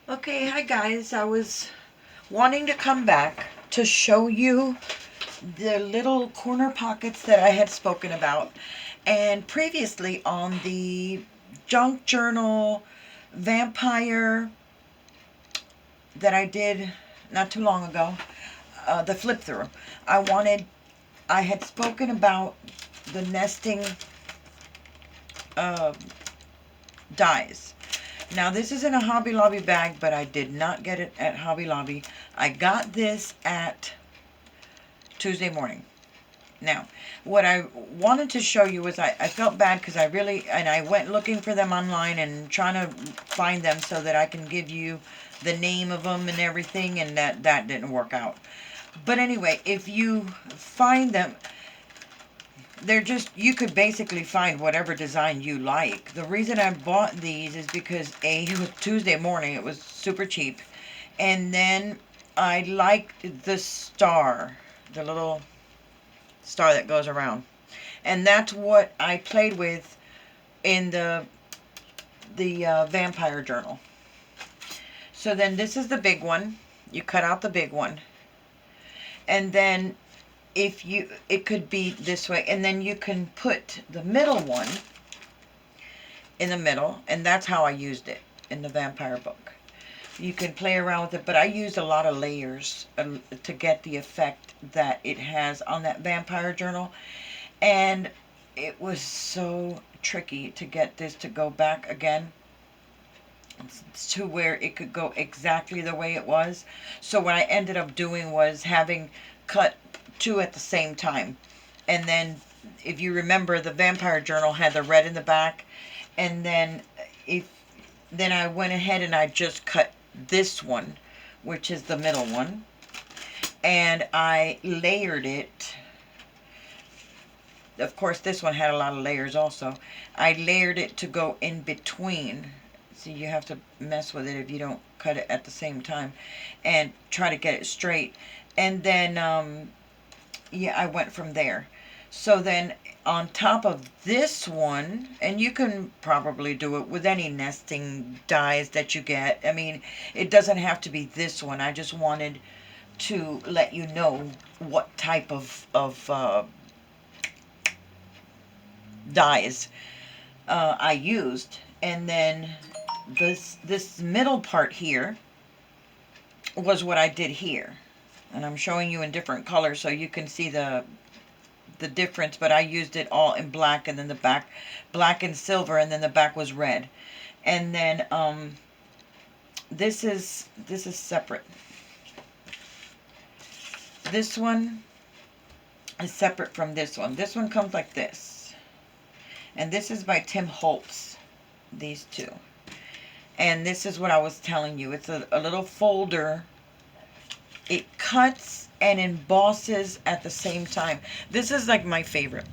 Okay, hi guys. I was wanting to come back to show you the little corner pockets that I had spoken about. And previously on the junk journal vampire that I did not too long ago, the flip through, I had spoken about the nesting uh, dies. Now this is in a Hobby Lobby bag, but I did not get it at Hobby Lobby. I got this at Tuesday morning. Now, what I wanted to show you was I felt bad because I went looking for them online and trying to find them so that I can give you the name of them and everything, and that didn't work out. But anyway, if you find them, you could basically find whatever design you like. The reason I bought these is because it was Tuesday morning, it was super cheap, and then I liked the star, the little star that goes around. And that's what I played with in the vampire journal. So then this is the big one. You cut out the big one. And then it could be this way. And then you can put the middle one in the middle. And that's how I used it in the vampire book. You can play around with it, but I used a lot of layers to get the effect that it has on that vampire journal. And it was so tricky to get this to go back again to where it could go exactly the way it was. So what I ended up doing was having cut two at the same time. And then if you remember, the vampire journal had the red in the back, and then I went ahead and I just cut this one, which is the middle one, and I layered it. Of course, this one had a lot of layers also. I layered it to go in between. See, you have to mess with it if you don't cut it at the same time and try to get it straight. And then, yeah, I went from there. So then on top of this one, and you can probably do it with any nesting dies that you get. I mean, it doesn't have to be this one. I just wanted to let you know what type of dies I used. And then this middle part here was what I did here. And I'm showing you in different colors so you can see the difference, but I used it all in black, and then the back black and silver, and then the back was red. And then this is separate. This one is separate from this one. This one comes like this. And this is by Tim Holtz, these two. And this is what I was telling you. It's a little folder. It cuts and embosses at the same time. This is like my favorite.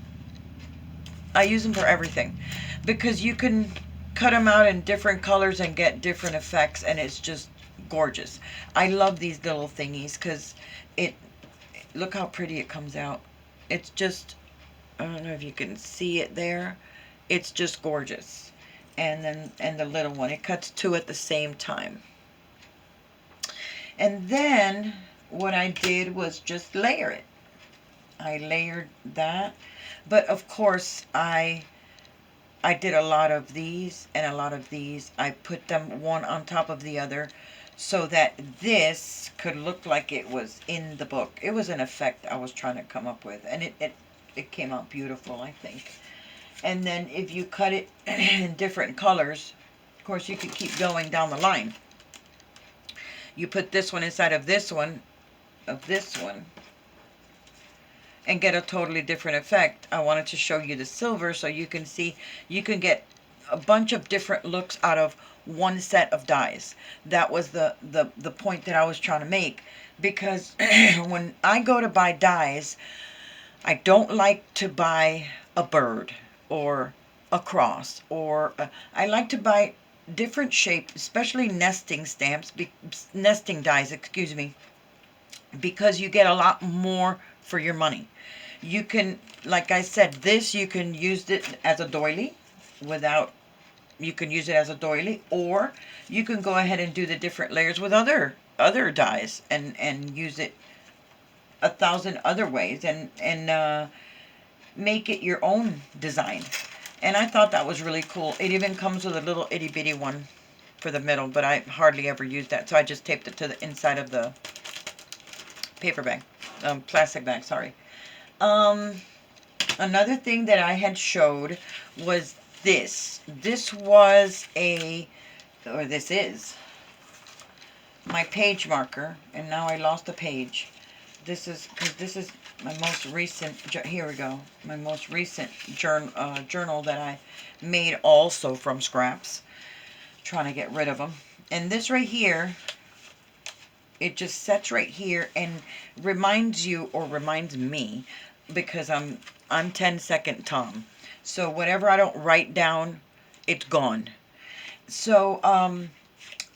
I use them for everything because you can cut them out in different colors and get different effects, and it's just gorgeous. I love these little thingies because look how pretty it comes out. It's just, I don't know if you can see it there. It's just gorgeous. And the little one, it cuts two at the same time. And then what I did was just layer it. I layered that. But of course, I did a lot of these and a lot of these. I put them one on top of the other so that this could look like it was in the book. It was an effect I was trying to come up with, and it came out beautiful, I think. And then if you cut it in different colors, of course you could keep going down the line. You put this one inside of this one, and get a totally different effect. I wanted to show you the silver so you can see you can get a bunch of different looks out of one set of dies. That was the point that I was trying to make, because when I go to buy dies, I don't like to buy a bird or a cross, or I like to buy different shapes, especially nesting stamps, nesting dies, excuse me, because you get a lot more for your money. You can, like I said, this you can use it as a doily without You can use it as a doily, or you can go ahead and do the different layers with other dyes and use it 1,000 other ways and make it your own design. And I thought that was really cool. It even comes with a little itty bitty one for the middle, but I hardly ever use that, so I just taped it to the inside of the paper bag, plastic bag, sorry. Another thing that I had showed was this. This was this is my page marker, and now I lost the page. This is, because this is my most recent, here we go, my most recent journal that I made also from scraps, trying to get rid of them. And this right here, it just sets right here and reminds you, or reminds me, because I'm 10-second Tom. So whatever I don't write down, it's gone. So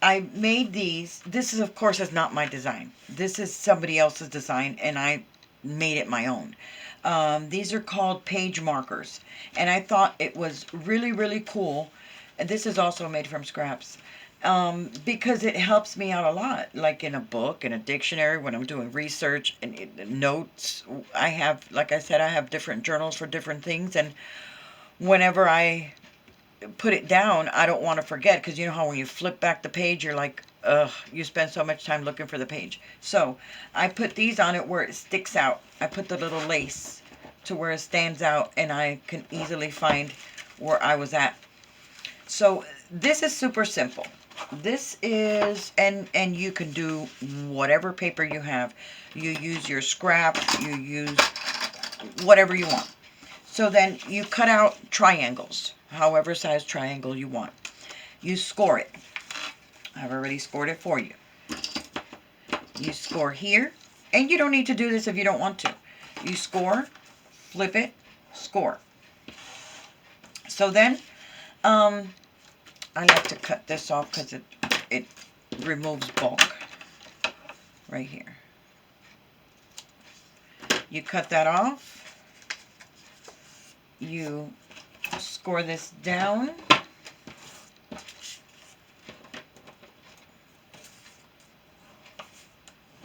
I made these. This is, of course, is not my design. This is somebody else's design, and I made it my own. These are called page markers, and I thought it was really, really cool. And this is also made from scraps. Because it helps me out a lot, like in a book, in a dictionary, when I'm doing research and notes. I have, like I said, I have different journals for different things, and whenever I put it down, I don't want to forget, because you know how when you flip back the page, you're like, ugh, you spend so much time looking for the page. So I put these on it where it sticks out. I put the little lace to where it stands out, and I can easily find where I was at. So this is super simple. This is, and you can do whatever paper you have. You use your scrap, you use whatever you want. So then you cut out triangles, however size triangle you want. You score it. I've already scored it for you. You score here, and you don't need to do this if you don't want to. You score, flip it, score. So then, I like to cut this off because it removes bulk right here. You cut that off. You score this down.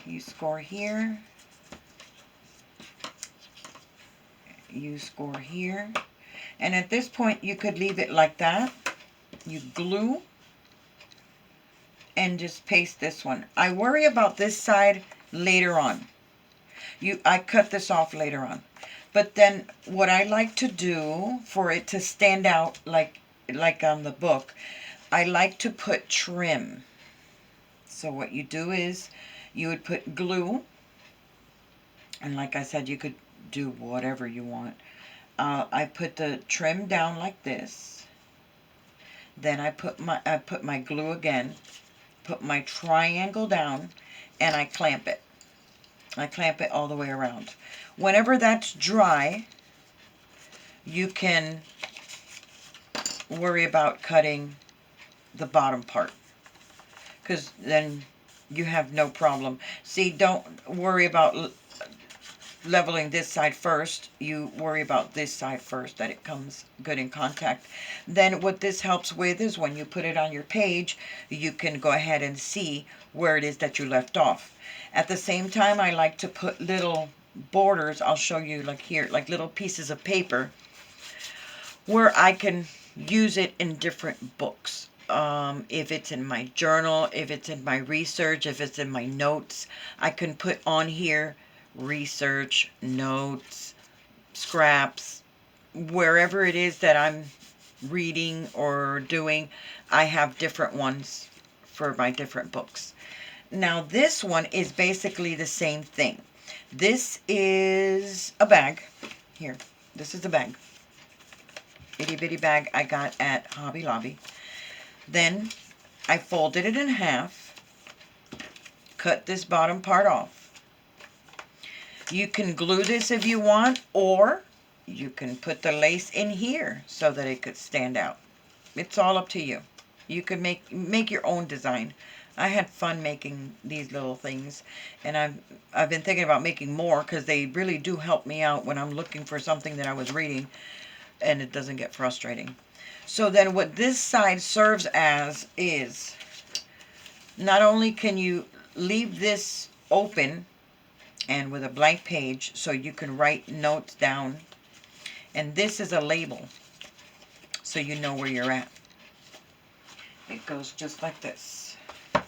You score here. You score here. And at this point, you could leave it like that. You glue and just paste this one. I worry about this side later on. I cut this off later on. But then what I like to do for it to stand out like on the book, I like to put trim. So what you do is you would put glue, and like I said, you could do whatever you want. I put the trim down like this. Then I put my glue again, put my triangle down, and I clamp it. I clamp it all the way around. Whenever that's dry, you can worry about cutting the bottom part, because then you have no problem. See, don't worry about leveling this side first. You worry about this side first, that it comes good in contact. Then what this helps with is when you put it on your page, you can go ahead and see where it is that you left off. At the same time, I like to put little borders. I'll show you, like here, like little pieces of paper where I can use it in different books. If it's in my journal, if it's in my research, if it's in my notes, I can put on here research, notes, scraps, wherever it is that I'm reading or doing. I have different ones for my different books. Now this one is basically the same thing. This is a bag. Here, this is the bag. Itty bitty bag I got at Hobby Lobby. Then I folded it in half, cut this bottom part off. You can glue this if you want, or you can put the lace in here so that it could stand out. It's all up to you. You could make your own design. I had fun making these little things, and I've been thinking about making more, because they really do help me out when I'm looking for something that I was reading and it doesn't get frustrating. So then what this side serves as is, not only can you leave this open and with a blank page so you can write notes down, and this is a label so you know where you're at. It goes just like this. It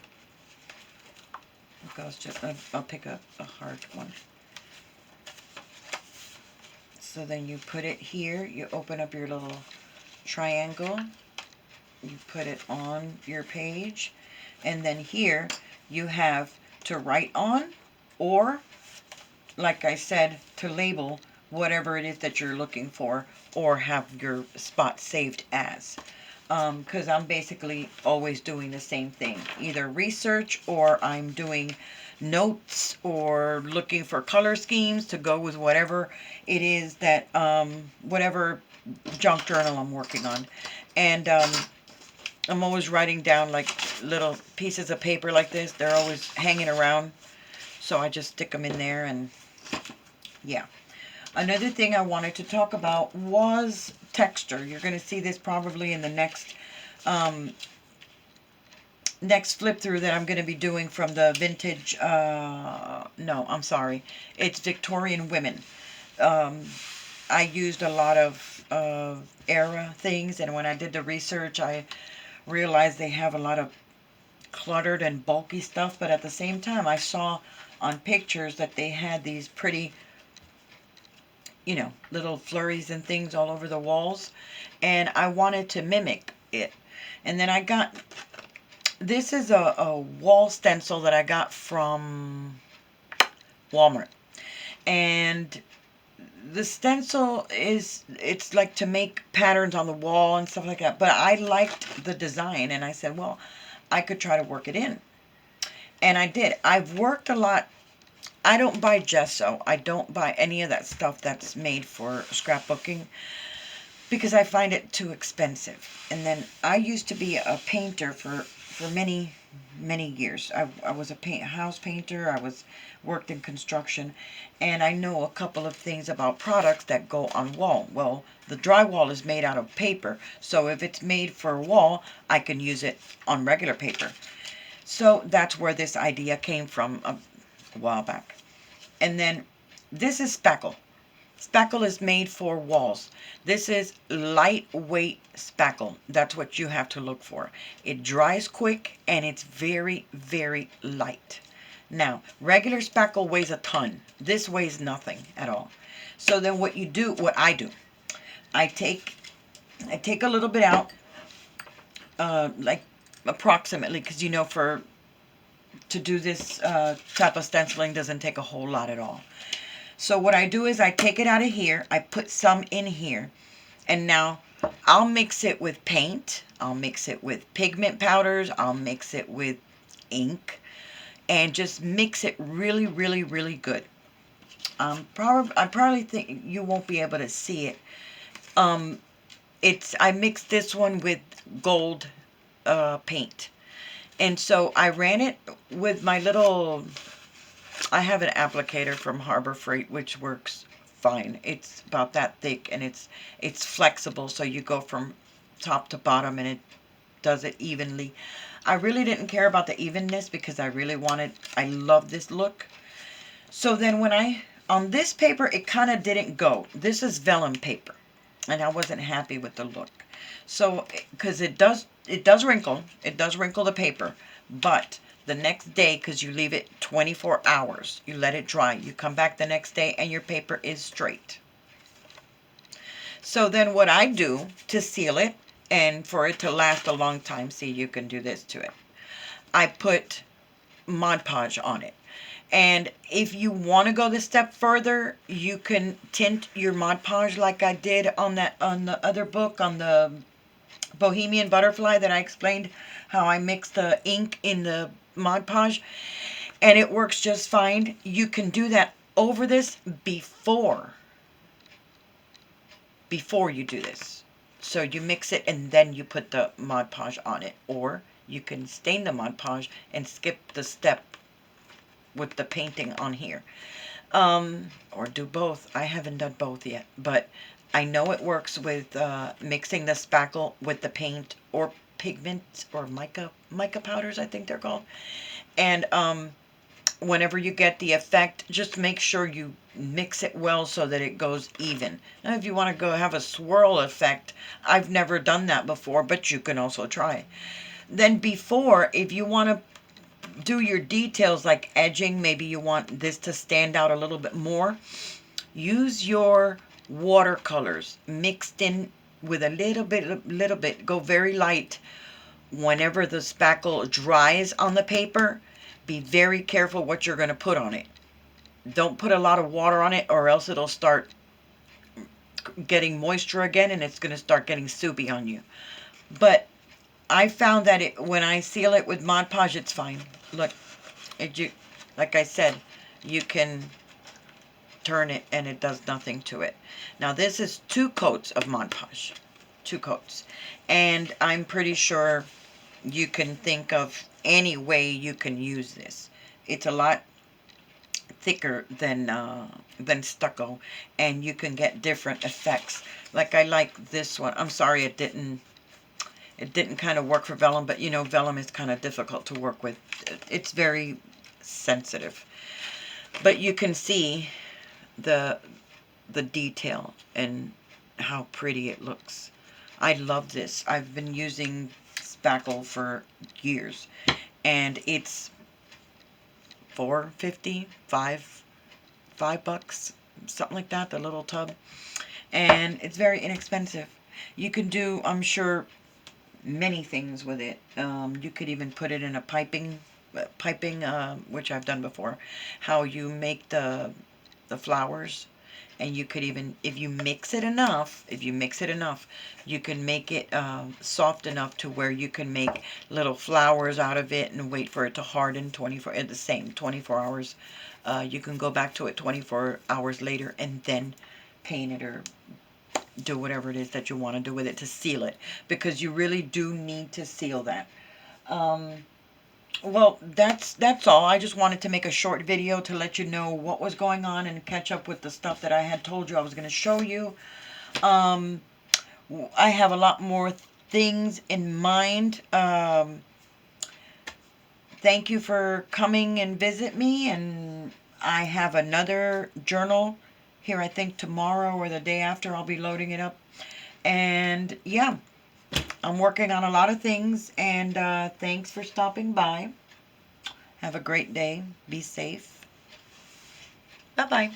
goes just, I'll pick a hard one. So then you put it here, you open up your little triangle, you put it on your page, and then here you have to write on, or like I said, to label whatever it is that you're looking for, or have your spot saved as. Because I'm basically always doing the same thing, either research, or I'm doing notes, or looking for color schemes to go with whatever it is that, whatever junk journal I'm working on. And I'm always writing down like little pieces of paper like this. They're always hanging around, so I just stick them in there. And yeah. Another thing I wanted to talk about was texture. You're going to see this probably in the next next flip through that I'm going to be doing from the vintage, no, I'm sorry, it's Victorian Women. I used a lot of era things, and when I did the research, I realized they have a lot of cluttered and bulky stuff, but at the same time, I saw on pictures that they had these pretty, you know, little flurries and things all over the walls, and I wanted to mimic it. And then I got, this is a wall stencil that I got from Walmart, and the stencil is, it's like to make patterns on the wall and stuff like that, but I liked the design, and I said, well, I could try to work it in. And I did. I've worked a lot. I don't buy gesso. I don't buy any of that stuff that's made for scrapbooking because I find it too expensive. And then I used to be a painter for many, many years. I was a house painter. I worked in construction, and I know a couple of things about products that go on wall. Well, the drywall is made out of paper, so if it's made for a wall, I can use it on regular paper. So that's where this idea came from a while back. And then this is spackle. Spackle is made for walls. This is lightweight spackle. That's what you have to look for. It dries quick and it's very, very light. Now, regular spackle weighs a ton. This weighs nothing at all. So then what you do, what I do, I take a little bit out, like approximately, because you know, to do this type of stenciling doesn't take a whole lot at all. So what I do is I take it out of here, I put some in here, and now I'll mix it with paint, I'll mix it with pigment powders, I'll mix it with ink, and just mix it really, really, really good. I probably think you won't be able to see it. I mixed this one with gold paint. And so I ran it with my little, I have an applicator from Harbor Freight, which works fine. It's about that thick, and it's flexible, so you go from top to bottom, and it does it evenly. I really didn't care about the evenness because I love this look. So then on this paper, it kind of didn't go. This is vellum paper, and I wasn't happy with the look. So, because it does wrinkle, the paper, but the next day, because you leave it 24 hours, you let it dry, you come back the next day and your paper is straight. So then what I do to seal it and for it to last a long time, see, you can do this to it, I put Mod Podge on it. And if you want to go the step further, you can tint your Mod Podge like I did on the other book, on the Bohemian Butterfly, that I explained how I mix the ink in the Mod Podge, and it works just fine. You can do that over this before you do this. So you mix it and then you put the Mod Podge on it, or you can stain the Mod Podge and skip the step with the painting on here, or do both. I haven't done both yet, but I know it works with mixing the spackle with the paint or pigment or mica powders, I think they're called. And whenever you get the effect, just make sure you mix it well so that it goes even. Now, if you want to go have a swirl effect, I've never done that before, but you can also try. Then before, if you want to do your details like edging, maybe you want this to stand out a little bit more, use your watercolors mixed in with a little bit, go very light. Whenever the spackle dries on the paper, be very careful what you're going to put on it. Don't put a lot of water on it, or else it'll start getting moisture again and it's going to start getting soupy on you. But I found that when I seal it with Mod Podge, it's fine. Look, like I said, you can turn it and it does nothing to it. Now this is 2 coats of Mod Podge. 2 coats. And I'm pretty sure you can think of any way you can use this. It's a lot thicker than stucco, and you can get different effects. Like I like this one. I'm sorry it didn't kind of work for vellum, but you know vellum is kind of difficult to work with. It's very sensitive. But you can see the detail and how pretty it looks. I love this. I've been using spackle for years, and it's $4.50, $5, something like that, the little tub, and it's very inexpensive. You can do, I'm sure, many things with it. You could even put it in a piping, which I've done before. How you make the flowers, and you could even, if you mix it enough, you can make it soft enough to where you can make little flowers out of it and wait for it to harden 24 at the same 24 hours. You can go back to it 24 hours later and then paint it or do whatever it is that you want to do with it to seal it, because you really do need to seal that. Well, that's all. I just wanted to make a short video to let you know what was going on and catch up with the stuff that I had told you I was going to show you. I have a lot more things in mind. Thank you for coming and visit me, and I have another journal here, I think tomorrow or the day after. I'll be loading it up. And yeah, I'm working on a lot of things, and thanks for stopping by. Have a great day. Be safe. Bye-bye.